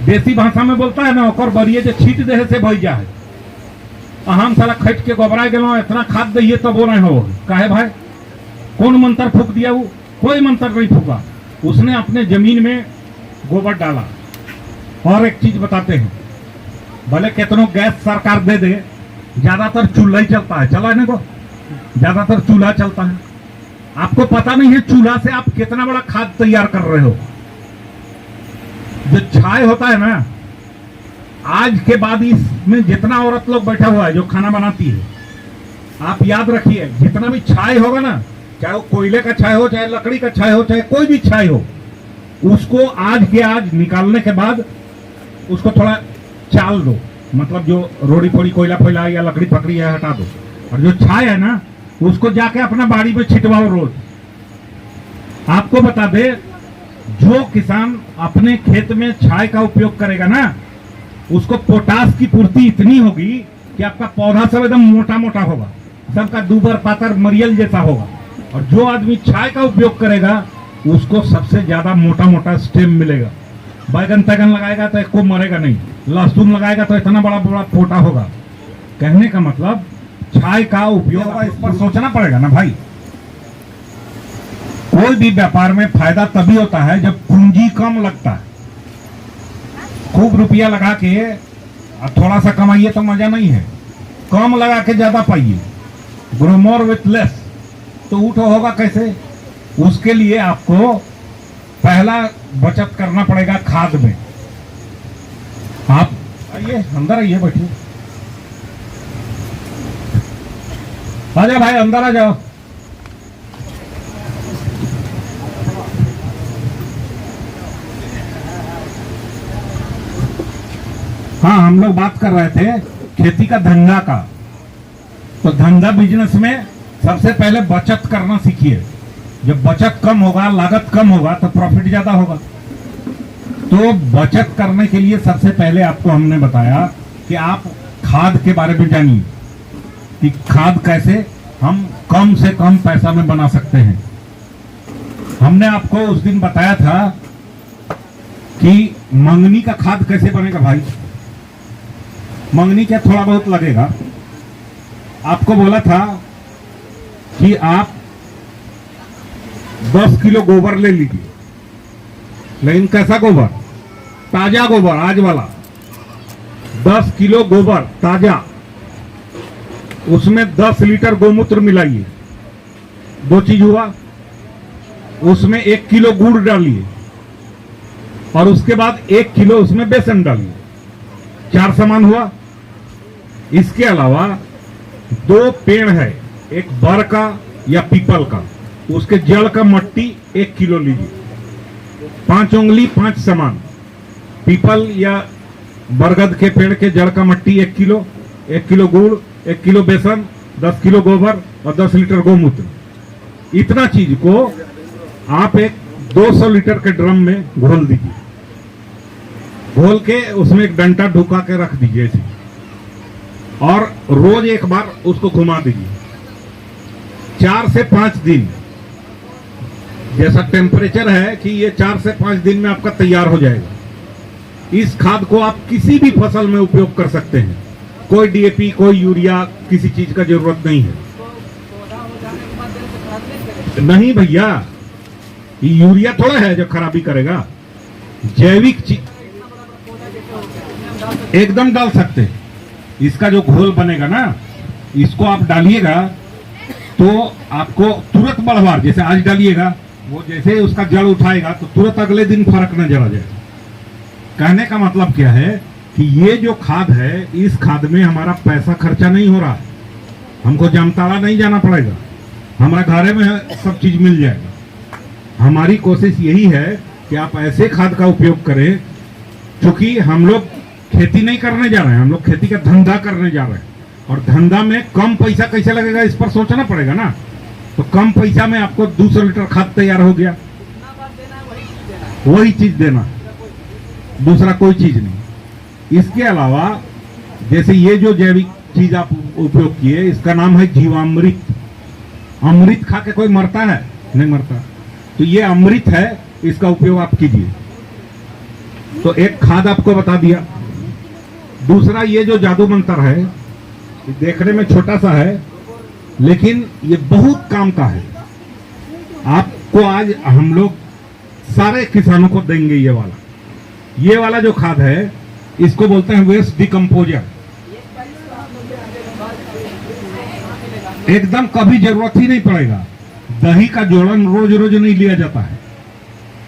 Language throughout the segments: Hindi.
देसी भाषा में बोलता है ना, ओकर बरिए जो छीट दे से भैया है। हम साला खट के गोबरा गए, इतना खाद दइए तब वो नहीं हो। काहे भाई? कौन मंत्र फूक दिया? वो कोई मंत्र नहीं फूका, उसने अपने जमीन में गोबर डाला। और एक चीज बताते हैं, भले कितनों गैस सरकार दे दे, ज्यादातर चूल्हा ही चलता है। चला ना को, ज्यादातर चूल्हा चलता है। आपको पता नहीं है चूल्हा से आप कितना बड़ा खाद तैयार कर रहे हो। जो छाय होता है ना, आज के बाद इसमें जितना औरत लोग बैठा हुआ है जो खाना बनाती है, आप याद रखिए, जितना भी छाय होगा ना, चाहे वो कोयले का छाय हो, चाहे लकड़ी का छाय हो, चाहे कोई भी छाय हो, उसको आज के आज निकालने के बाद उसको थोड़ा चाल दो। मतलब जो रोड़ी फोड़ी कोयला फोयला या लकड़ी पकड़ी है हटा दो, और जो छाय है ना उसको जाके अपना बाड़ी में छिटवाओ रोज। आपको बता दे, जो किसान अपने खेत में छाय का उपयोग करेगा ना, उसको पोटास की पूर्ति इतनी होगी कि आपका पौधा सब एकदम मोटा मोटा होगा, सबका दूबर पातर मरियल जैसा होगा। और जो आदमी छाय का उपयोग करेगा उसको सबसे ज्यादा मोटा मोटा स्टेम मिलेगा। बैगन तैगन लगाएगा तो एक को मरेगा नहीं, लहसुन लगाएगा तो इतना बड़ा बड़ा पोटा होगा। कहने का मतलब छाय का उपयोग, इस पर सोचना पड़ेगा ना भाई। कोई भी व्यापार में फायदा तभी होता है जब पूंजी कम लगता है। खूब रुपया लगा के थोड़ा सा कमाइए तो मजा नहीं है, कम लगा के ज्यादा पाइए। ग्रो मोर विथ लेस, तो उठो होगा कैसे? उसके लिए आपको पहला बचत करना पड़ेगा खाद में। आप आइए, अंदर आइए, बैठिए। आजा भाई, अंदर आ जाओ। हाँ, हम लोग बात कर रहे थे खेती का धंधा का। तो धंधा बिजनेस में सबसे पहले बचत करना सीखिए। जब बचत कम होगा, लागत कम होगा, तो प्रॉफिट ज्यादा होगा। तो बचत करने के लिए सबसे पहले आपको हमने बताया कि आप खाद के बारे में जानिए कि खाद कैसे हम कम से कम पैसा में बना सकते हैं। हमने आपको उस दिन बताया था कि मंगनी का खाद कैसे बनेगा भाई। मंगनी क्या थोड़ा बहुत लगेगा। आपको बोला था कि आप 10 किलो गोबर ले लीजिए, लेकिन कैसा गोबर? ताजा गोबर, आज वाला। 10 किलो गोबर ताजा, उसमें 10 लीटर गोमूत्र मिलाइए। दो चीज हुआ, उसमें 1 किलो गुड़ डालिए और उसके बाद 1 किलो उसमें बेसन डालिए। 4 सामान हुआ। इसके अलावा 2 पेड़ है, एक बर का या पीपल का, उसके जड़ का मट्टी 1 किलो लीजिए। 5 उंगली 5 सामान, पीपल या बरगद के पेड़ के जड़ का मट्टी 1 किलो, 1 किलो गुड़, 1 किलो बेसन, 10 किलो गोबर और 10 लीटर गोमूत्र। इतना चीज को आप एक 200 लीटर के ड्रम में घोल दीजिए। घोल के उसमें एक डंटा ढुका के रख दीजिए ऐसे, और रोज एक बार उसको घुमा दीजिए। 4 से 5 दिन, जैसा टेम्परेचर है कि ये 4 से 5 दिन में आपका तैयार हो जाएगा। इस खाद को आप किसी भी फसल में उपयोग कर सकते हैं। कोई डीएपी, कोई यूरिया, किसी चीज का जरूरत नहीं है। नहीं भैया, यूरिया थोड़ा है जो खराबी करेगा। जैविक चीज एकदम डाल सकते हैं। इसका जो घोल बनेगा ना, इसको आप डालिएगा तो आपको तुरंत बढ़वार, जैसे आज डालिएगा, वो जैसे उसका जड़ उठाएगा तो तुरंत अगले दिन फर्क नजर आ जाएगा। कहने का मतलब क्या है कि ये जो खाद है, इस खाद में हमारा पैसा खर्चा नहीं हो रहा है। हमको जामताड़ा नहीं जाना पड़ेगा, हमारे घरे में सब चीज मिल जाएगा। हमारी कोशिश यही है कि आप ऐसे खाद का उपयोग करें, क्योंकि हम लोग खेती नहीं करने जा रहे हैं, हम लोग खेती का धंधा करने जा रहे हैं। और धंधा में कम पैसा कैसे लगेगा, इस पर सोचना पड़ेगा ना। तो कम पैसा में आपको 200 लीटर खाद तैयार हो गया, वही चीज देना, दूसरा कोई चीज नहीं। इसके अलावा जैसे ये जो जैविक चीज आप उपयोग किए, इसका नाम है जीवामृत। अमृत खा के कोई मरता है? नहीं मरता। तो ये अमृत है, इसका उपयोग आप कीजिए। तो एक खाद आपको बता दिया। दूसरा, ये जो जादू मंत्र है, देखने में छोटा सा है लेकिन ये बहुत काम का है। आपको आज हम लोग सारे किसानों को देंगे। ये वाला जो खाद है, इसको बोलते हैं वेस्ट डिकम्पोजर। एकदम कभी जरूरत ही नहीं पड़ेगा। दही का जोड़न रोज रोज नहीं लिया जाता है।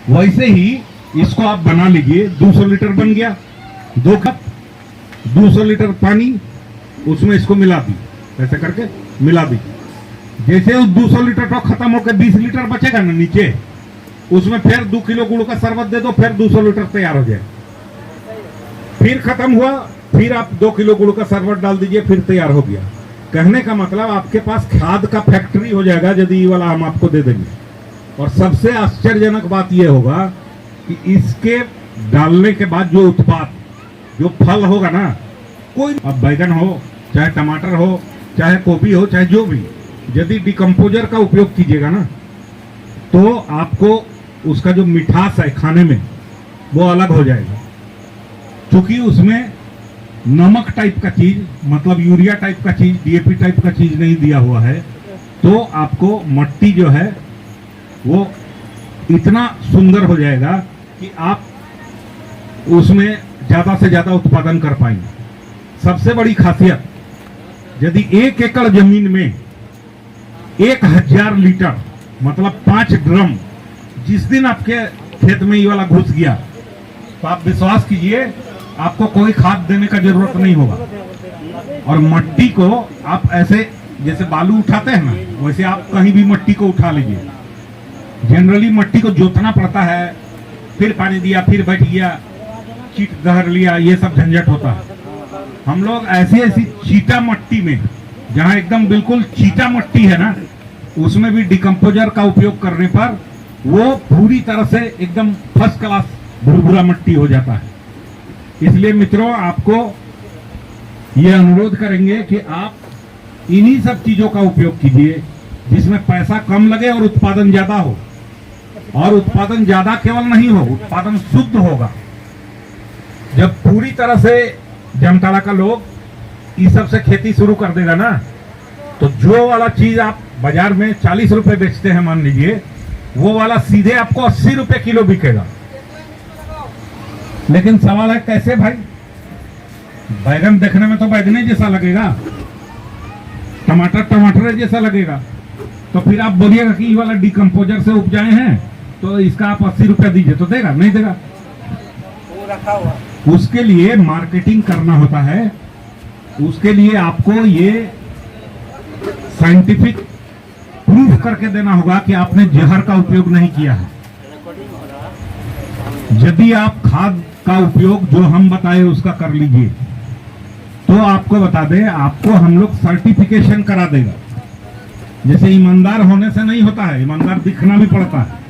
वैसे ही इसको आप बना लीजिए। 200 लीटर बन गया, 2 कप 200 लीटर पानी, उसमें इसको मिला दी, ऐसे करके मिला दी। जैसे उस 200 लीटर तो खत्म होकर 20 लीटर बचेगा ना नीचे, उसमें फिर 2 किलो गुड़ का शरबत दे दो, फिर 200 लीटर तैयार हो जाए। फिर खत्म हुआ, फिर आप 2 किलो गुड़ का शरबत डाल दीजिए, फिर तैयार हो गया। कहने का मतलब आपके पास खाद का फैक्ट्री हो जाएगा यदि ये वाला हम आपको दे देंगे। और सबसे आश्चर्यजनक बात यह होगा कि इसके डालने के बाद जो उत्पाद, जो फल होगा ना, कोई अब बैगन हो, चाहे टमाटर हो, चाहे गोभी हो, चाहे जो भी, यदि डिकम्पोजर का उपयोग कीजिएगा ना, तो आपको उसका जो मिठास है खाने में वो अलग हो जाएगा। क्योंकि उसमें नमक टाइप का चीज, मतलब यूरिया टाइप का चीज, डीएपी टाइप का चीज नहीं दिया हुआ है। तो आपको मट्टी जो है वो इतना सुंदर हो जाएगा कि आप उसमें ज्यादा से ज्यादा उत्पादन कर पाएंगे। सबसे बड़ी खासियत, यदि 1 एकड़ जमीन में 1000 लीटर, मतलब 5 ड्रम, जिस दिन आपके खेत में ये वाला घुस गया, तो आप विश्वास कीजिए आपको कोई खाद देने का जरूरत नहीं होगा। और मट्टी को आप ऐसे जैसे बालू उठाते हैं ना, वैसे आप कहीं भी मट्टी को उठा लीजिए। जनरली मट्टी को जोतना पड़ता है, फिर पानी दिया, फिर बैठ गया, चीट दहर लिया, ये सब झंझट होता है। हम लोग ऐसी ऐसी चीटा मट्टी में, जहां एकदम बिल्कुल चीटा मट्टी है ना, उसमें भी डिकम्पोजर का उपयोग करने पर वो पूरी तरह से एकदम फर्स्ट क्लास भुरभुरा मट्टी हो जाता है। इसलिए मित्रों, आपको ये अनुरोध करेंगे कि आप इन्हीं सब चीजों का उपयोग कीजिए जिसमें पैसा कम लगे और उत्पादन ज्यादा हो। और उत्पादन ज्यादा केवल नहीं हो, उत्पादन शुद्ध होगा। जब पूरी तरह से जामताड़ा का लोग इस सब से खेती शुरू कर देगा ना, तो जो वाला चीज आप बाजार में 40 रुपए बेचते हैं मान लीजिए, वो वाला सीधे आपको 80 रुपए किलो बिकेगा। लेकिन सवाल है कैसे भाई? बैगन देखने में तो बैगने जैसा लगेगा, टमाटर टमाटर जैसा लगेगा, तो फिर आप बोलिएगा कि ये वाला डिकम्पोजर से उपजाए हैं तो इसका आप 80 रुपया दीजिए, तो देगा? नहीं देगा। वो रखा हुआ। उसके लिए मार्केटिंग करना होता है। उसके लिए आपको ये साइंटिफिक प्रूफ करके देना होगा कि आपने जहर का उपयोग नहीं किया है। यदि आप खाद का उपयोग जो हम बताए उसका कर लीजिए, तो आपको बता दें, आपको हम लोग सर्टिफिकेशन करा देगा। जैसे ईमानदार होने से नहीं होता है, ईमानदार दिखना भी पड़ता है।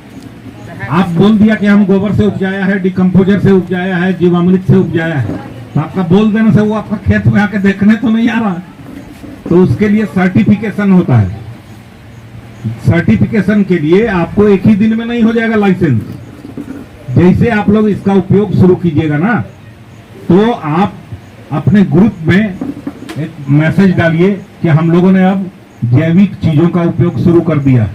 आप बोल दिया कि हम गोबर से उपजाया है, डिकम्पोजर से उपजाया है, जीवामृत से उपजाया है, तो आपका बोल देने से वो आपका खेत में आके देखने तो नहीं आ रहा। तो उसके लिए सर्टिफिकेशन होता है। सर्टिफिकेशन के लिए आपको एक ही दिन में नहीं हो जाएगा लाइसेंस। जैसे आप लोग इसका उपयोग शुरू कीजिएगा ना, तो आप अपने ग्रुप में एक मैसेज डालिए कि हम लोगों ने अब जैविक चीजों का उपयोग शुरू कर दिया।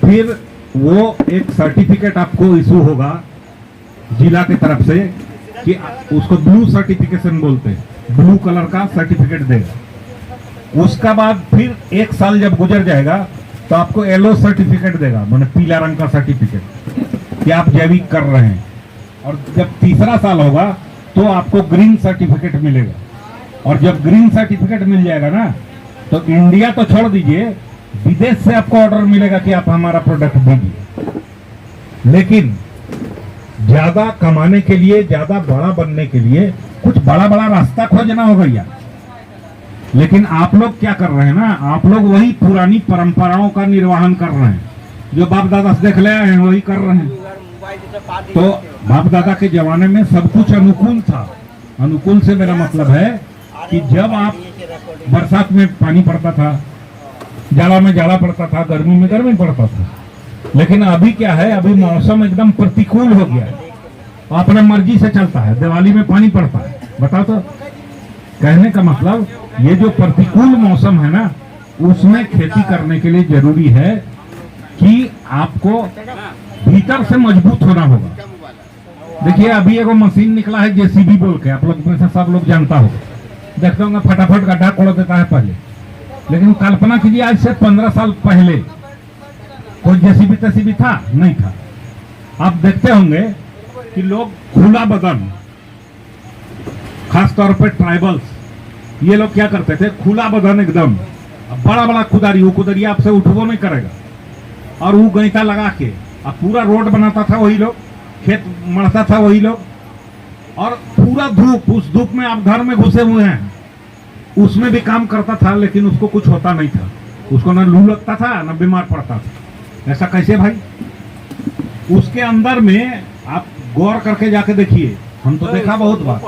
फिर वो एक सर्टिफिकेट आपको इशू होगा जिला की तरफ से, कि उसको ब्लू सर्टिफिकेशन बोलते हैं, ब्लू कलर का सर्टिफिकेट देगा। उसका बाद फिर 1 साल जब गुजर जाएगा तो आपको येलो सर्टिफिकेट देगा, माने पीला रंग का सर्टिफिकेट कि आप जैविक कर रहे हैं। और जब तीसरा साल होगा तो आपको ग्रीन सर्टिफिकेट मिलेगा। और जब ग्रीन सर्टिफिकेट मिल जाएगा ना, तो इंडिया तो छोड़ दीजिए, विदेश से आपको ऑर्डर मिलेगा कि आप हमारा प्रोडक्ट दीजिए। लेकिन ज्यादा कमाने के लिए, ज्यादा बड़ा बनने के लिए कुछ बड़ा बड़ा रास्ता खोजना होगा यार। लेकिन आप लोग क्या कर रहे हैं ना, आप लोग वही पुरानी परंपराओं का निर्वहन कर रहे हैं, जो बाप दादा से देख ले आए हैं वही कर रहे हैं। तो बाप दादा के जमाने में सब कुछ अनुकूल था। अनुकूल से मेरा मतलब है कि जब आप बरसात में पानी पड़ता था, जाड़ा में जाड़ा पड़ता था, गर्मी में गर्मी पड़ता था। लेकिन अभी क्या है, अभी मौसम एकदम प्रतिकूल हो गया है। और अपना मर्जी से चलता है, दिवाली में पानी पड़ता है। बताओ तो, कहने का मतलब ये जो प्रतिकूल मौसम है ना, उसमें खेती करने के लिए जरूरी है कि आपको भीतर से मजबूत होना होगा। देखिए अभी एगो मशीन निकला है जेसीबी बोल के, आप लोग में से सब लोग जानता होगा, देखते होंगे फटाफट गड्ढा खोल देता है पहले। लेकिन कल्पना कीजिए आज से 15 साल पहले कोई जेसीबी तेसीबी था? नहीं था। आप देखते होंगे कि लोग खुला बदन, खास तौर पे ट्राइबल्स, ये लोग क्या करते थे, खुला बदन एकदम, बड़ा बड़ा खुदारी, वो खुदारी आपसे उठबो नहीं करेगा, और वो गईता लगा के अब पूरा रोड बनाता था वही लोग, खेत मढ़ता था वही लोग, और पूरा धूप, उस धूप में आप घर में घुसे हुए हैं, उसमें भी काम करता था, लेकिन उसको कुछ होता नहीं था, उसको ना लू लगता था ना बीमार पड़ता था। ऐसा कैसे भाई? उसके अंदर में आप गौर करके जाके देखिए, हम तो देखा बहुत बार,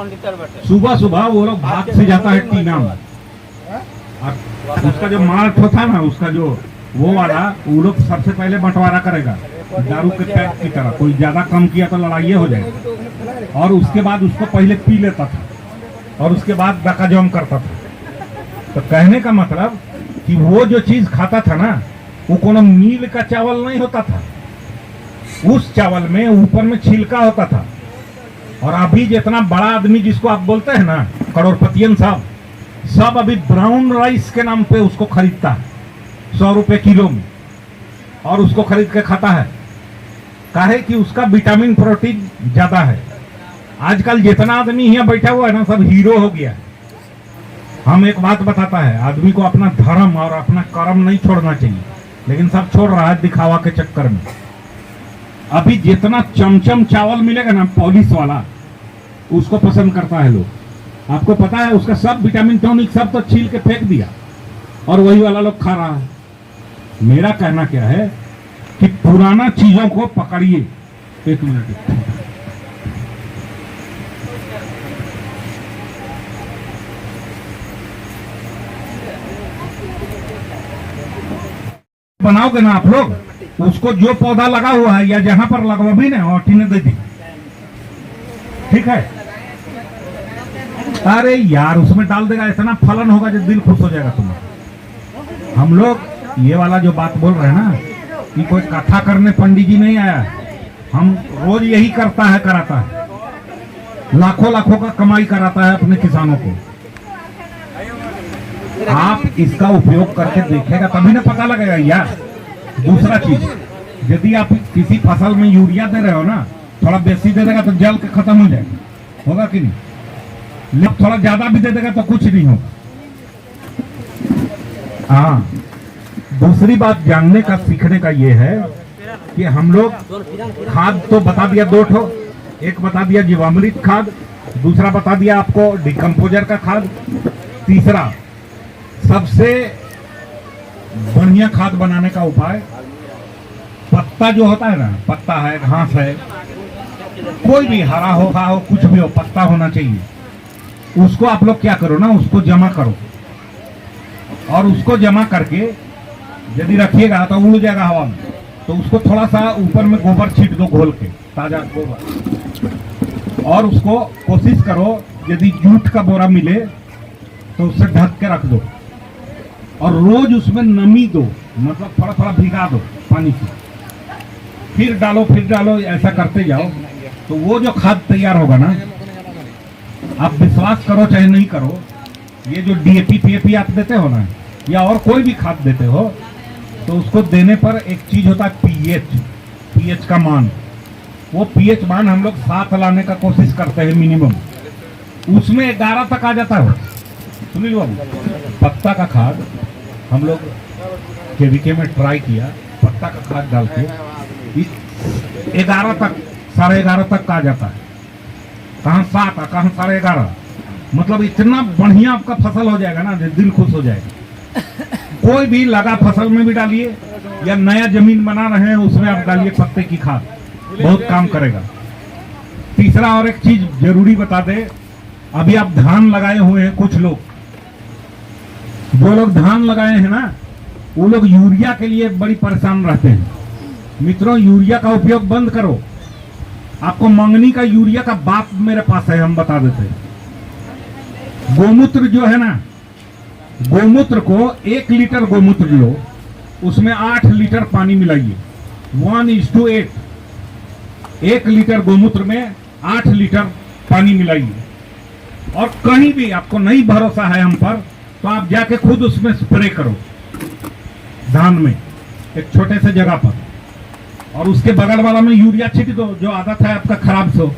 सुबह सुबह वो लोग भात से जाता है टीना में, और उसका जो मार्ट होता ना, उसका जो वो वाला, वो लोग सबसे पहले बंटवारा करेगा दारू के पैक की तरह, कोई ज्यादा कम किया तो लड़ाई हो जाएगी, और उसके बाद उसको पहले पी लेता था, और उसके बाद डकाजम करता था। तो कहने का मतलब कि वो जो चीज खाता था ना, वो कोनो मील का चावल नहीं होता था, उस चावल में ऊपर में छिलका होता था। और अभी जितना बड़ा आदमी जिसको आप बोलते हैं ना, करोड़पतियन साहब, सब अभी ब्राउन राइस के नाम पे उसको खरीदता है 100 रुपए किलो में, और उसको खरीद के खाता है। काहे कि उसका विटामिन प्रोटीन ज्यादा है। आजकल जितना आदमी यहाँ बैठा हुआ है ना, सब हीरो हो गया है। हम एक बात बताता है, आदमी को अपना धर्म और अपना कर्म नहीं छोड़ना चाहिए, लेकिन सब छोड़ रहा है दिखावा के चक्कर में। अभी जितना चमचम चावल मिलेगा ना पॉलिश वाला, उसको पसंद करता है लोग। आपको पता है उसका सब विटामिन टॉनिक सब तो छील के फेंक दिया, और वही वाला लोग खा रहा है। मेरा कहना क्या है कि पुराना चीजों को पकड़िए। एक मिनट, बनाओगे ना आप लोग, उसको जो पौधा लगा हुआ है या जहां पर लगवा भी ना, और टीने दे दी, ठीक है? अरे यार उसमें डाल देगा, इतना फलन होगा जो दिल खुश हो जाएगा तुम्हारा। हम लोग ये वाला जो बात बोल रहे हैं ना, कि कोई कथा करने पंडित जी नहीं आया, हम रोज यही करता है, कराता है, लाखों लाखों का कमाई कराता है अपने किसानों को। आप इसका उपयोग करके देखेगा तभी ना पता लगेगा यार। दूसरा चीज, यदि आप किसी फसल में यूरिया दे रहे हो ना, थोड़ा बेसी दे देगा तो जल के खत्म हो जाएगा, होगा कि नहीं? लेकिन थोड़ा ज्यादा भी दे देगा तो कुछ नहीं होगा। हाँ, दूसरी बात जानने का सीखने का ये है कि हम लोग खाद तो बता दिया 2 ठो, एक बता दिया जीवामृत खाद, दूसरा बता दिया आपको डिकम्पोजर का खाद, तीसरा सबसे बढ़िया खाद बनाने का उपाय, पत्ता जो होता है ना, पत्ता है, घास है, कोई भी हरा हो कुछ भी हो, पत्ता होना चाहिए। उसको आप लोग क्या करो ना, उसको जमा करो, और उसको जमा करके यदि रखिएगा तो उड़ जाएगा हवा में, तो उसको थोड़ा सा ऊपर में गोबर छीट दो, घोल के ताजा गोबर, और उसको कोशिश करो यदि जूट का बोरा मिले तो उससे ढक के रख दो, और रोज उसमें नमी दो, मतलब थोड़ा थोड़ा भिगा दो पानी से, फिर डालो, ऐसा करते जाओ, तो वो जो खाद तैयार होगा ना, आप विश्वास करो चाहे नहीं करो, ये जो डीएपी पीएपी आप देते हो ना, या और कोई भी खाद देते हो, तो उसको देने पर एक चीज होता है पीएच का मान। वो पीएच मान हम लोग 7 लाने का कोशिश करते हैं मिनिमम, उसमें 11 तक आ जाता है। सुनील बाबू, पत्ता का खाद हम लोग केवीके में ट्राई किया, पत्ता का खाद डाल के 11 तक, 11.5 तक आ जाता है। कहाँ 7, कहाँ 11.5, मतलब इतना बढ़िया आपका फसल हो जाएगा ना, दिल खुश हो जाएगा। कोई भी लगा फसल में भी डालिए, या नया जमीन बना रहे हैं उसमें आप डालिए पत्ते की खाद, बहुत काम करेगा। तीसरा और एक चीज जरूरी बता दे, अभी आप धान लगाए हुए हैं, कुछ लोग, जो लोग धान लगाए हैं ना, वो लोग यूरिया के लिए बड़ी परेशान रहते हैं। मित्रों, यूरिया का उपयोग बंद करो। आपको मंगनी का यूरिया का बाप मेरे पास है, हम बता देते हैं। गोमूत्र जो है ना, गोमूत्र को 1 लीटर गोमूत्र लो, उसमें 8 लीटर पानी मिलाइए, 1:8। 1 लीटर गोमूत्र में 8 लीटर पानी मिलाइए। और कहीं भी आपको नहीं भरोसा है हम पर, तो आप जाके खुद उसमें स्प्रे करो, धान में एक छोटे से जगह पर, और उसके बगल वाला में यूरिया छिट दो, जो आदत है आपका खराब से।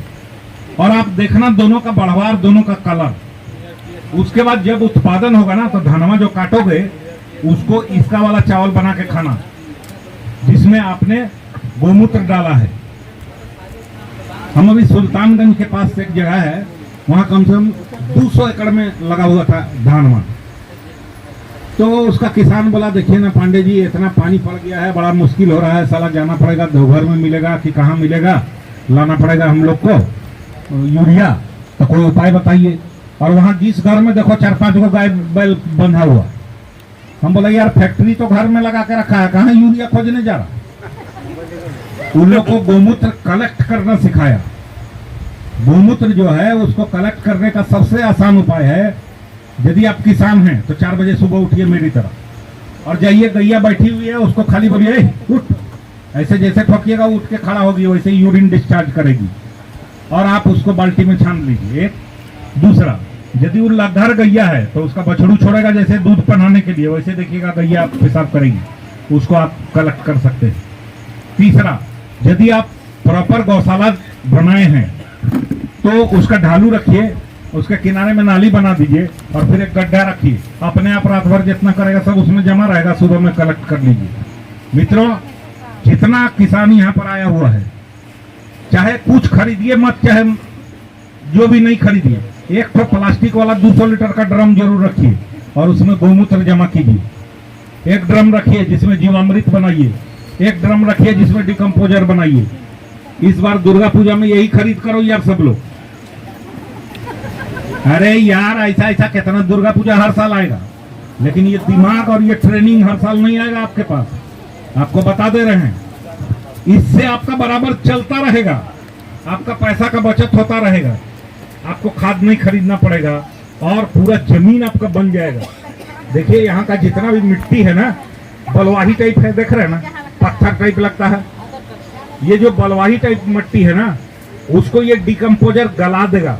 और आप देखना दोनों का बढ़वार, दोनों का कलर। उसके बाद जब उत्पादन होगा ना, तो धनवा जो काटोगे उसको इसका वाला चावल बना के खाना, जिसमें आपने गोमूत्र डाला है। हम अभी सुल्तानगंज के पास एक जगह है, वहां कम से कम 200 एकड़ में लगा हुआ था धानवा। तो उसका किसान बोला, देखिए ना पांडे जी, इतना पानी पड़ गया है, बड़ा मुश्किल हो रहा है, साला जाना पड़ेगा देवघर में मिलेगा कि कहाँ मिलेगा, लाना पड़ेगा हम लोग को यूरिया, तो कोई उपाय बताइए। और वहां जिस घर में देखो 4-5 को गाय बैल बंधा हुआ। हम बोले यार फैक्ट्री तो घर में लगा के रखा है, कहाँ यूरिया खोजने जा रहा। उन लोग को गोमूत्र कलेक्ट करना सिखाया। गोमूत्र जो है उसको कलेक्ट करने का सबसे आसान उपाय है, यदि आप किसान हैं तो 4 बजे सुबह उठिए मेरी तरह, और जाइए, गैया बैठी हुई है उसको खाली बोलिए उठ, ऐसे जैसे ठोकिएगा उठ के खड़ा होगी, वैसे यूरिन डिस्चार्ज करेगी, और आप उसको बाल्टी में छान लीजिए। एक दूसरा, यदि वो लद्दर गैया है तो उसका बछड़ू छोड़ेगा जैसे दूध पनाने के लिए, वैसे देखिएगा गैया पेशाब करेगी, उसको आप कलेक्ट कर सकते हैं। तीसरा, यदि आप प्रॉपर गौशाला बनाए हैं तो उसका ढालू रखिए, उसके किनारे में नाली बना दीजिए, और फिर एक गड्ढा रखिए, अपने आप रात भर जितना करेगा सब उसमें जमा रहेगा, सुबह में कलेक्ट कर लीजिए। मित्रों, जितना किसान यहाँ पर आया हुआ है, चाहे कुछ खरीदिए मत, चाहे जो भी नहीं खरीदिए, एक तो प्लास्टिक वाला 200 लीटर का ड्रम जरूर रखिए, और उसमें गोमूत्र जमा कीजिए। एक ड्रम रखिए जिसमें जीवामृत बनाइए, एक ड्रम रखिए जिसमें डिकम्पोजर बनाइए। इस बार दुर्गा पूजा में यही खरीद करो यार सब लोग। अरे यार, ऐसा ऐसा कितना दुर्गा पूजा हर साल आएगा, लेकिन ये दिमाग और ये ट्रेनिंग हर साल नहीं आएगा आपके पास। आपको बता दे रहे हैं, इससे आपका बराबर चलता रहेगा, आपका पैसा का बचत होता रहेगा, आपको खाद नहीं खरीदना पड़ेगा, और पूरा जमीन आपका बन जाएगा। देखिए यहाँ का जितना भी मिट्टी है ना, बलवाही टाइप है, देख रहे हैं ना, पत्थर टाइप लगता है। ये जो बलवाही टाइप मिट्टी है ना, उसको ये डिकम्पोजर गला देगा,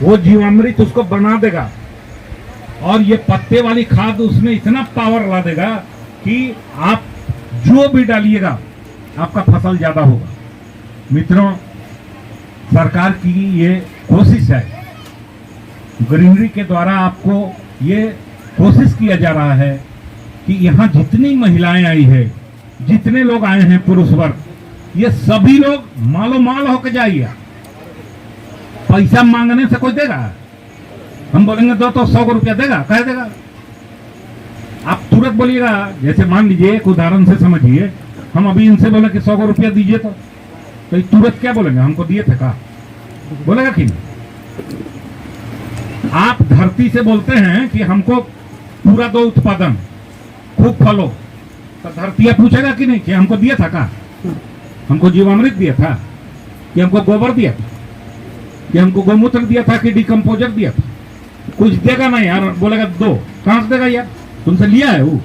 वो जीवामृत उसको बना देगा, और ये पत्ते वाली खाद उसमें इतना पावर ला देगा कि आप जो भी डालिएगा आपका फसल ज्यादा होगा। मित्रों, सरकार की ये कोशिश है, ग्रीनरी के द्वारा आपको ये कोशिश किया जा रहा है कि यहाँ जितनी महिलाएं आई है, जितने लोग आए हैं पुरुष वर्ग, ये सभी लोग मालो माल होकर जाइए। पैसा मांगने से कोई देगा? हम बोलेंगे दो तो 100 रुपया देगा, कह देगा? आप तुरंत बोलिएगा, जैसे मान लीजिए एक उदाहरण से समझिए, हम अभी इनसे बोले कि 100 रुपया दीजिए, तो ये तुरंत क्या बोलेंगे? हमको दिए थे का बोलेगा कि नहीं? आप धरती से बोलते हैं कि हमको पूरा दो उत्पादन, खूब फलो, तो धरती पूछेगा कि नहीं कि हमको दिया था का? हमको जीवामृत दिया था कि हमको गोबर दिया था कि हमको गोमूत्र दिया था कि डिकम्पोजर दिया था? कुछ देगा नहीं यार, बोलेगा दो, कहां से देगा यार? तुमसे लिया है वो।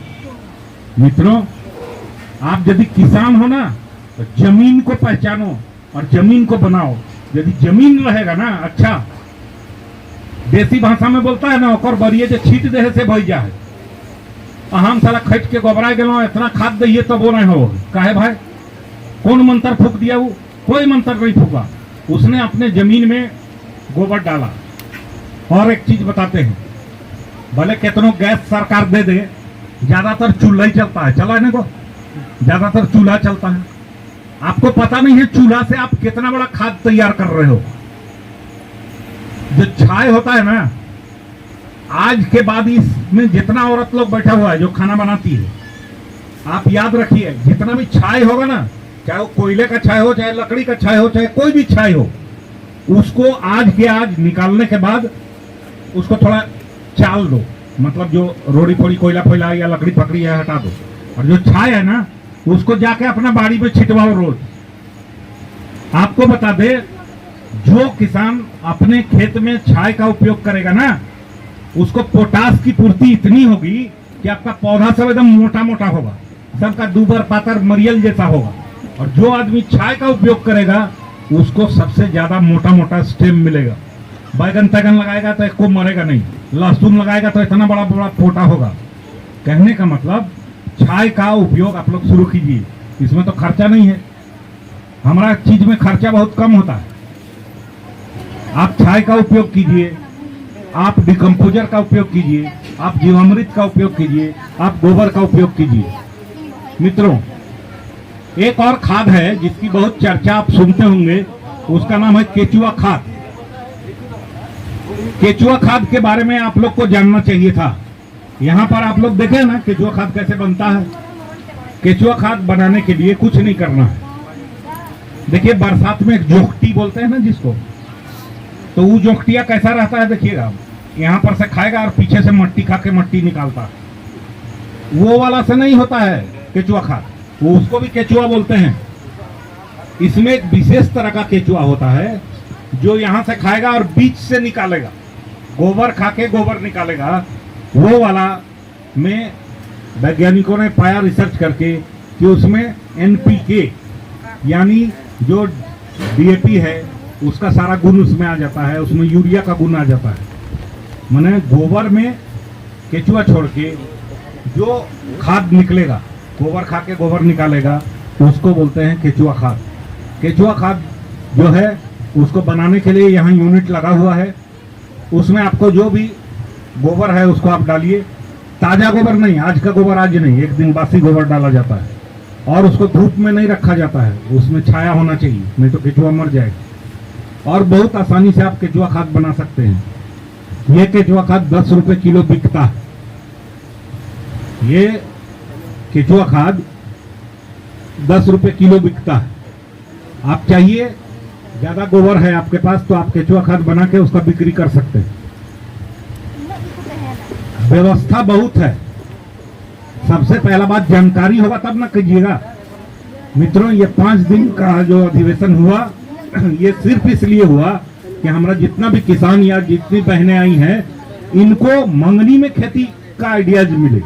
मित्रों, आप यदि किसान हो ना, तो जमीन को पहचानो और जमीन को बनाओ। यदि जमीन रहेगा ना, अच्छा देसी भाषा में बोलता है ना, ओकर बरिए जो छीट दे से भैया है, हम साला खट के गोबरा गलो, इतना खाद दिए तो वो नहीं हो। काहे भाई? कौन मंत्र फूक दिया? वो कोई मंत्र नहीं फूका, उसने अपने जमीन में गोबर डाला। और एक चीज बताते हैं, भले कितनों गैस सरकार दे दे, ज्यादातर चूल्हा ही चलता है, चलाने को ज्यादातर चूल्हा चलता है। आपको पता नहीं है चूल्हा से आप कितना बड़ा खाद तैयार कर रहे हो। जो छाय होता है ना, आज के बाद इसमें जितना औरत लोग बैठा हुआ है जो खाना बनाती है, आप याद रखिए, जितना भी छाय होगा ना, चाहे वो कोयले का छाय हो, चाहे लकड़ी का छाय हो, चाहे कोई भी छाय हो, उसको आज के आज निकालने के बाद उसको थोड़ा चाल दो, मतलब जो रोड़ी फोड़ी कोयला फोयला या लकड़ी पकड़ी है हटा दो, और जो छाय है ना उसको जाके अपना बाड़ी में छिटवाओ रोज। आपको बता दे, जो किसान अपने खेत में छाई का उपयोग करेगा ना, उसको पोटास की पूर्ति इतनी होगी कि आपका पौधा सब एकदम मोटा मोटा होगा, सबका दूबर पातर मरियल जैसा होगा। और जो आदमी छाई का उपयोग करेगा उसको सबसे ज्यादा मोटा मोटा स्टेम मिलेगा। बैगन तैगन लगाएगा तो इसको मरेगा नहीं, लहसुन लगाएगा तो इतना बड़ा बड़ा पोटा होगा। कहने का मतलब छाई का उपयोग आप लोग शुरू कीजिए, इसमें तो खर्चा नहीं है। हमारा चीज में खर्चा बहुत कम होता है। आप छाई का उपयोग कीजिए, आप डिकम्पोजर का उपयोग कीजिए, आप जीवामृत का उपयोग कीजिए, आप गोबर का उपयोग कीजिए। मित्रों, एक और खाद है जिसकी बहुत चर्चा आप सुनते होंगे, उसका नाम है केचुआ खाद। केचुआ खाद के बारे में आप लोग को जानना चाहिए था। यहाँ पर आप लोग देखें ना केचुआ खाद कैसे बनता है। केचुआ खाद बनाने के लिए कुछ नहीं करना है। देखिए, बरसात में एक जोखटी बोलते हैं ना जिसको, तो वो जोखटिया कैसा रहता है देखिएगा, यहाँ पर से खाएगा और पीछे से मट्टी खा के मट्टी निकालता है। वो वाला से नहीं होता है केचुआ खाद, वो उसको भी केचुआ बोलते हैं। इसमें एक विशेष तरह का केचुआ होता है जो यहाँ से खाएगा और बीच से निकालेगा, गोबर खा के गोबर निकालेगा। वो वाला में वैज्ञानिकों ने पाया रिसर्च करके कि उसमें एनपीके यानी जो डीएपी है उसका सारा गुण उसमें आ जाता है, उसमें यूरिया का गुण आ जाता है। माने गोबर में केचुआ छोड़ के जो खाद निकलेगा, गोबर खा के गोबर निकालेगा, उसको बोलते हैं केचुआ खाद। केचुआ खाद जो है उसको बनाने के लिए यहाँ यूनिट लगा हुआ है। उसमें आपको जो भी गोबर है उसको आप डालिए। ताजा गोबर नहीं, आज का गोबर आज नहीं, एक दिन बासी गोबर डाला जाता है और उसको धूप में नहीं रखा जाता है, उसमें छाया होना चाहिए, नहीं तो केचुआ मर जाएगा। और बहुत आसानी से आप केचुआ खाद बना सकते हैं। ये केचुआ खाद 10 रुपए किलो बिकता है। ये केचुआ खाद 10 रुपए किलो बिकता है। आप चाहिए, ज्यादा गोबर है आपके पास तो आप केचुआ खाद बना के उसका बिक्री कर सकते हैं। व्यवस्था बहुत है। सबसे पहला बात जानकारी होगा तब ना कीजिएगा। मित्रों, ये 5 दिन का जो अधिवेशन हुआ ये सिर्फ इसलिए हुआ कि हमारा जितना भी किसान या जितनी बहनें आई हैं इनको मंगनी में खेती का आइडियाज मिले।